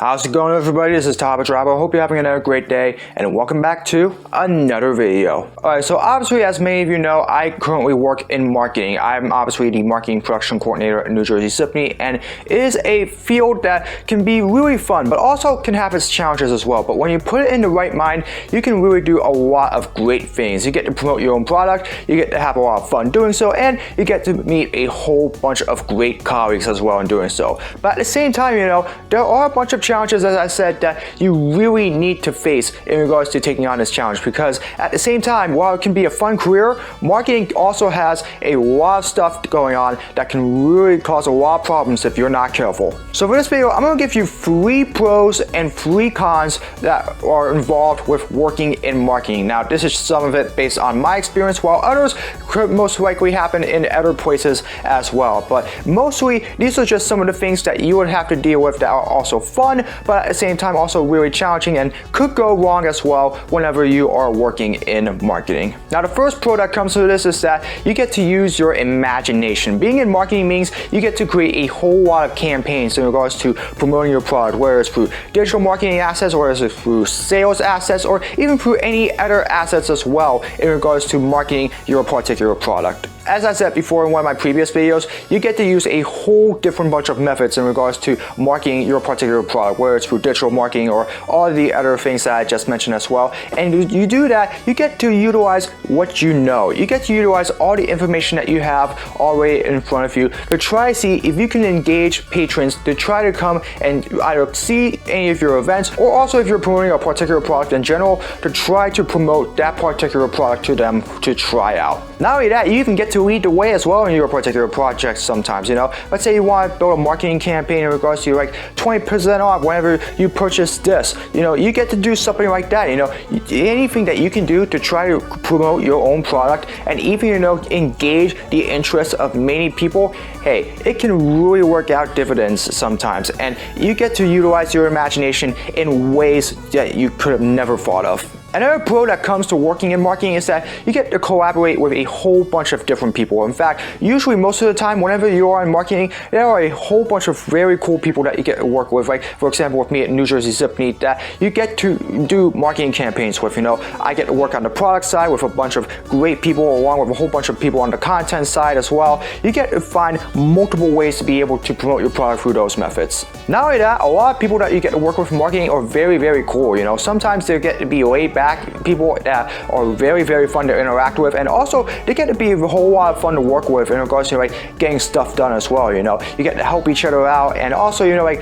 How's it going, everybody? This is Top Drop. I hope you're having another great day, and welcome back to another video. Alright, so obviously, as many of you know, I currently work in marketing. I'm obviously the marketing production coordinator at New Jersey Symphony, and it is a field that can be really fun, but also can have its challenges as well. But when you put it in the right mind, you can really do a lot of great things. You get to promote your own product, you get to have a lot of fun doing so, and you get to meet a whole bunch of great colleagues as well in doing so. But at the same time, you know, there are a bunch of challenges, as I said, that you really need to face in regards to taking on this challenge, because at the same time, while it can be a fun career, marketing also has a lot of stuff going on that can really cause a lot of problems if you're not careful. So for this video, I'm going to give you 3 pros and 3 cons that are involved with working in marketing. Now, this is some of it based on my experience, while others could most likely happen in other places as well. But mostly, these are just some of the things that you would have to deal with that are also fun, but at the same time also really challenging and could go wrong as well whenever you are working in marketing. Now, the first pro that comes to this is that you get to use your imagination. Being in marketing means you get to create a whole lot of campaigns in regards to promoting your product, whether it's through digital marketing assets, or is it through sales assets, or even through any other assets as well in regards to marketing your particular product. As I said before in one of my previous videos, you get to use a whole different bunch of methods in regards to marketing your particular product, whether it's through digital marketing or all the other things that I just mentioned as well. And you do that, you get to utilize what you know. You get to utilize all the information that you have already in front of you to try to see if you can engage patrons to try to come and either see any of your events, or also if you're promoting a particular product in general, to try to promote that particular product to them to try out. Not only that, you even get to lead the way as well in your particular project sometimes. You know, let's say you want to build a marketing campaign in regards to like 20% off whenever you purchase this. You know, you get to do something like that. You know, anything that you can do to try to promote your own product and even, you know, engage the interest of many people, hey, it can really work out dividends sometimes, and you get to utilize your imagination in ways that you could have never thought of. Another pro that comes to working in marketing is that you get to collaborate with a whole bunch of different people. In fact, usually most of the time, whenever you are in marketing, there are a whole bunch of very cool people that you get to work with. Like, for example, with me at New Jersey Symphony, that you get to do marketing campaigns with. You know, I get to work on the product side with a bunch of great people, along with a whole bunch of people on the content side as well. You get to find multiple ways to be able to promote your product through those methods. Not only that, a lot of people that you get to work with in marketing are very, very cool. You know, sometimes they get to be laid back people that are very, very fun to interact with, and also they get to be a whole lot of fun to work with in regards to like getting stuff done as well. You know, you get to help each other out, and also, you know, like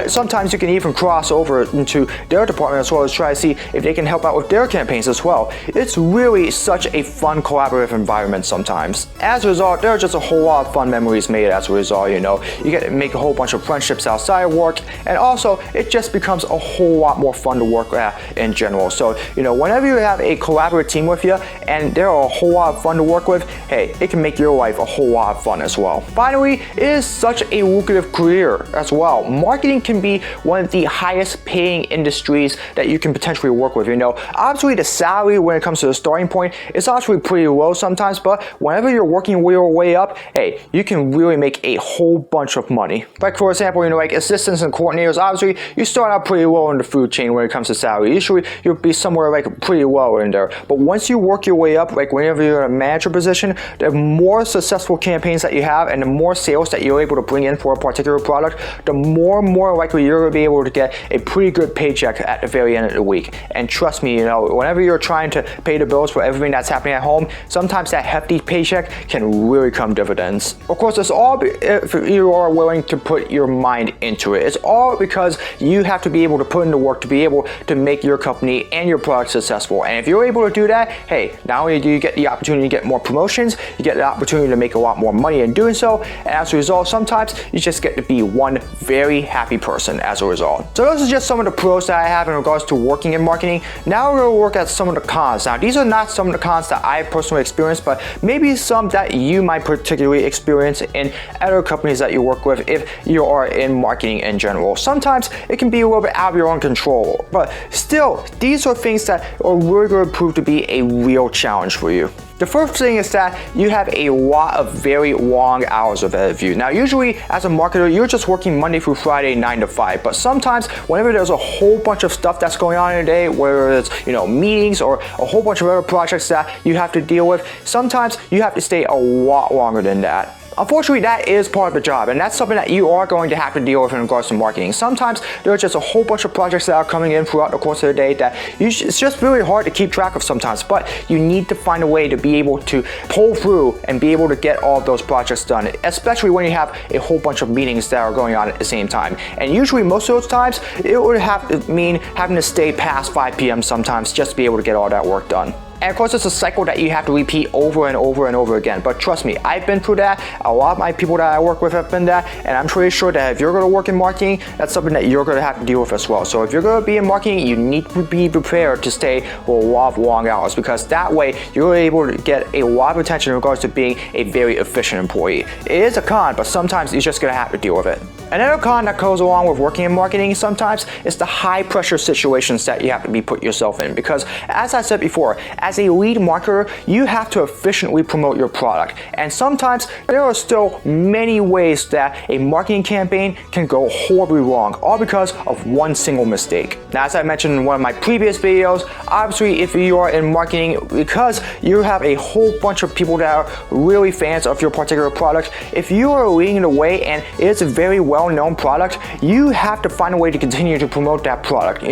sometimes you can even cross over into their department as well as try to see if they can help out with their campaigns as well. It's really such a fun collaborative environment sometimes. As a result, there are just a whole lot of fun memories made as a result. You know, you get to make a whole bunch of friendships outside of work, and also it just becomes a whole lot more fun to work at in general. So, you know, whenever you have a collaborative team with you and they're a whole lot of fun to work with, hey, it can make your life a whole lot of fun as well. Finally, it is such a lucrative career as well. Marketing can be one of the highest paying industries that you can potentially work with. You know, obviously the salary when it comes to the starting point is actually pretty low sometimes, but whenever you're working your way up, hey, you can really make a whole bunch of money. Like, for example, you know, like assistants and coordinators, obviously you start out pretty low in the food chain when it comes to salary. Usually you'll be somewhere like pretty low in there, but once you work your way up, like whenever you're in a manager position, the more successful campaigns that you have and the more sales that you're able to bring in for a particular product, the more and more likely you're going to be able to get a pretty good paycheck at the very end of the week. And trust me, you know, whenever you're trying to pay the bills for everything that's happening at home, sometimes that hefty paycheck can really come dividends. Of course, it's all if you are willing to put your mind into it. It's all because you have to be able to put in the work to be able to make your company and your product successful. And if you're able to do that, hey, not only do you get the opportunity to get more promotions, you get the opportunity to make a lot more money in doing so, and as a result, sometimes you just get to be one very happy person as a result. So those are just some of the pros that I have in regards to working in marketing. Now we're going to work at some of the cons. Now, these are not some of the cons that I personally experienced, but maybe some that you might particularly experience in other companies that you work with if you are in marketing in general. Sometimes it can be a little bit out of your own control, but still, these are things that are really going to prove to be a real challenge for you. The first thing is that you have a lot of very long hours ahead of you. Now, usually as a marketer, you're just working Monday through Friday, 9 to 5. But sometimes whenever there's a whole bunch of stuff that's going on in a day, whether it's, meetings or a whole bunch of other projects that you have to deal with, sometimes you have to stay a lot longer than that. Unfortunately, that is part of the job, and that's something that you are going to have to deal with in regards to marketing. Sometimes there are just a whole bunch of projects that are coming in throughout the course of the day that it's just really hard to keep track of sometimes, but you need to find a way to be able to pull through and be able to get all of those projects done, especially when you have a whole bunch of meetings that are going on at the same time. And usually most of those times, it would have to mean having to stay past 5 p.m. sometimes just to be able to get all that work done. And of course, it's a cycle that you have to repeat over and over and over again. But trust me, I've been through that. A lot of my people that I work with have been that. And I'm pretty sure that if you're going to work in marketing, that's something that you're going to have to deal with as well. So if you're going to be in marketing, you need to be prepared to stay for a lot of long hours, because that way you're able to get a lot of attention in regards to being a very efficient employee. It is a con, but sometimes you're just going to have to deal with it. Another con that goes along with working in marketing sometimes is the high pressure situations that you have to be put yourself in, because as I said before, as a lead marketer, you have to efficiently promote your product. And sometimes there are still many ways that a marketing campaign can go horribly wrong, all because of one single mistake. Now, as I mentioned in one of my previous videos, obviously if you are in marketing, because you have a whole bunch of people that are really fans of your particular product, if you are leading the way and it's a very well-known product, you have to find a way to continue to promote that product.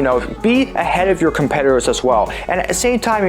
Be ahead of your competitors as well. And at the same time,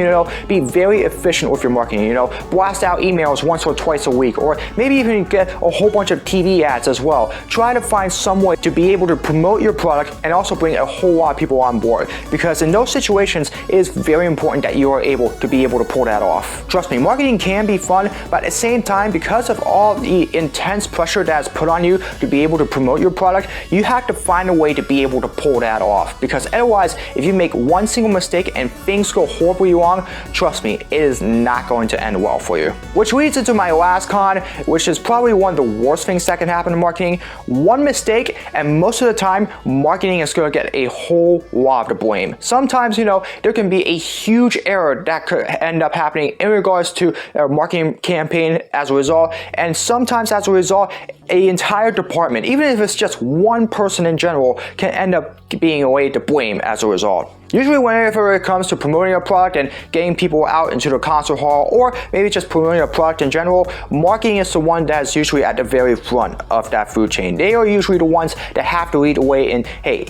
be very efficient with your marketing. Blast out emails once or twice a week, or maybe even get a whole bunch of TV ads as well. Try to find some way to be able to promote your product and also bring a whole lot of people on board, because in those situations, it is very important that you are able to be able to pull that off. Trust me, marketing can be fun, but at the same time, because of all the intense pressure that's put on you to be able to promote your product, you have to find a way to be able to pull that off, because otherwise, if you make one single mistake and things go horribly wrong, trust me, it is not going to end well for you. Which leads into my last con, which is probably one of the worst things that can happen in marketing. One mistake, and most of the time, marketing is going to get a whole lot of the blame. Sometimes, there can be a huge error that could end up happening in regards to a marketing campaign as a result, and sometimes as a result, an entire department, even if it's just one person in general, can end up being a way to blame as a result. Usually whenever it comes to promoting a product and getting people out into the concert hall, or maybe just promoting a product in general, marketing is the one that's usually at the very front of that food chain. They are usually the ones that have to lead the way in,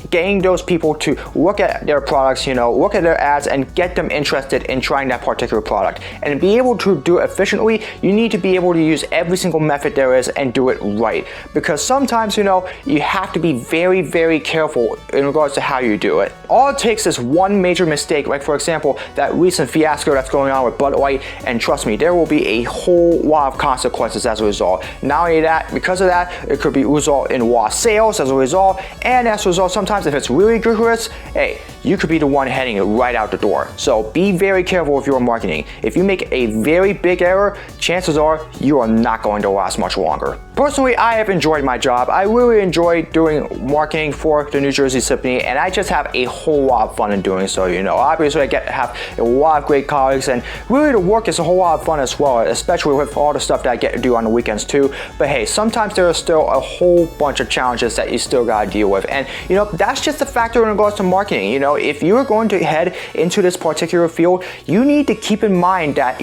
getting those people to look at their products, look at their ads and get them interested in trying that particular product. And to be able to do it efficiently, you need to be able to use every single method there is and do it right. Because sometimes, you have to be very, very careful in regards to how you do it. All it takes is one major mistake, like for example, that recent fiasco that's going on with Bud Light, and trust me, there will be a whole lot of consequences as a result. Not only that, because of that, it could be result in lost sales as a result, and as a result, sometimes if it's really rigorous, you could be the one heading it right out the door. So be very careful with your marketing. If you make a very big error, chances are you are not going to last much longer. Personally, I have enjoyed my job. I really enjoy doing marketing for the New Jersey Symphony, and I just have a whole lot of fun in doing so. Obviously I get to have a lot of great colleagues, and really the work is a whole lot of fun as well, especially with all the stuff that I get to do on the weekends too. But hey, sometimes there are still a whole bunch of challenges that you still gotta deal with, and that's just a factor in regards to marketing. If you're going to head into this particular field, you need to keep in mind that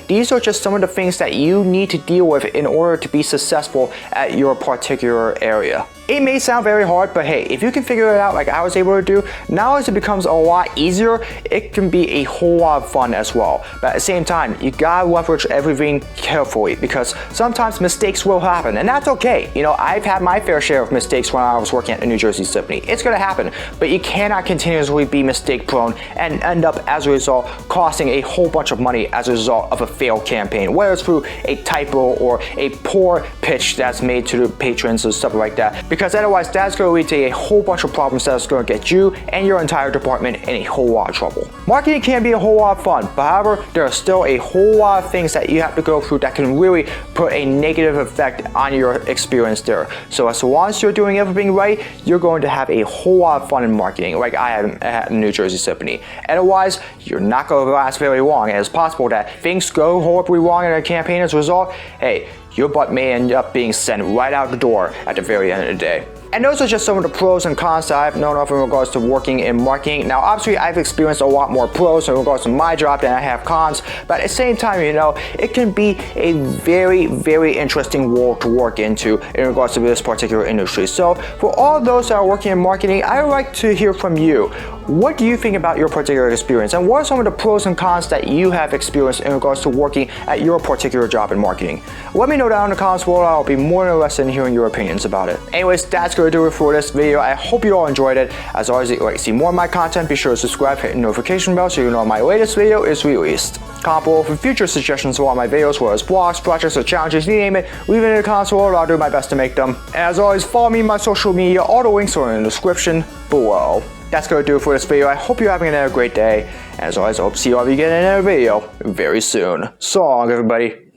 these are just some of the things that you need to deal with in order to be successful at your particular area. It may sound very hard, but hey, if you can figure it out like I was able to do, now as it becomes a lot easier, it can be a whole lot of fun as well. But at the same time, you gotta leverage everything carefully, because sometimes mistakes will happen, and that's okay. I've had my fair share of mistakes when I was working at the New Jersey Symphony. It's gonna happen, but you cannot continuously be mistake prone and end up as a result costing a whole bunch of money as a result of a failed campaign, whether it's through a typo or a poor pitch speech that's made to the patrons and stuff like that, because otherwise that's going to lead to a whole bunch of problems that's going to get you and your entire department in a whole lot of trouble. Marketing can be a whole lot of fun, but however, there are still a whole lot of things that you have to go through that can really put a negative effect on your experience there. So as long as you're doing everything right, you're going to have a whole lot of fun in marketing, like I have at New Jersey Symphony. Otherwise, you're not going to last very long, and it's possible that things go horribly wrong in a campaign as a result. Hey, your butt may end up being sent right out the door at the very end of the day. And those are just some of the pros and cons that I've known of in regards to working in marketing. Now, obviously, I've experienced a lot more pros in regards to my job than I have cons, but at the same time, you know, it can be a very, very interesting world to work into in regards to this particular industry. So, for all those that are working in marketing, I would like to hear from you. What do you think about your particular experience? And what are some of the pros and cons that you have experienced in regards to working at your particular job in marketing? Let me know down in the comments below. I'll be more than interested in hearing your opinions about it. Anyways, that's going to do it for this video. I hope you all enjoyed it. As always, if you'd like to see more of my content, be sure to subscribe, hit the notification bell so you know my latest video is released. Comment below for future suggestions for all my videos, whether it's blogs, projects, or challenges, you name it. Leave it in the comments below, I'll do my best to make them. And as always, follow me on my social media. All the links are in the description below. That's going to do it for this video. I hope you're having another great day. And as always, I hope to see all of you again in another video very soon. So long, everybody.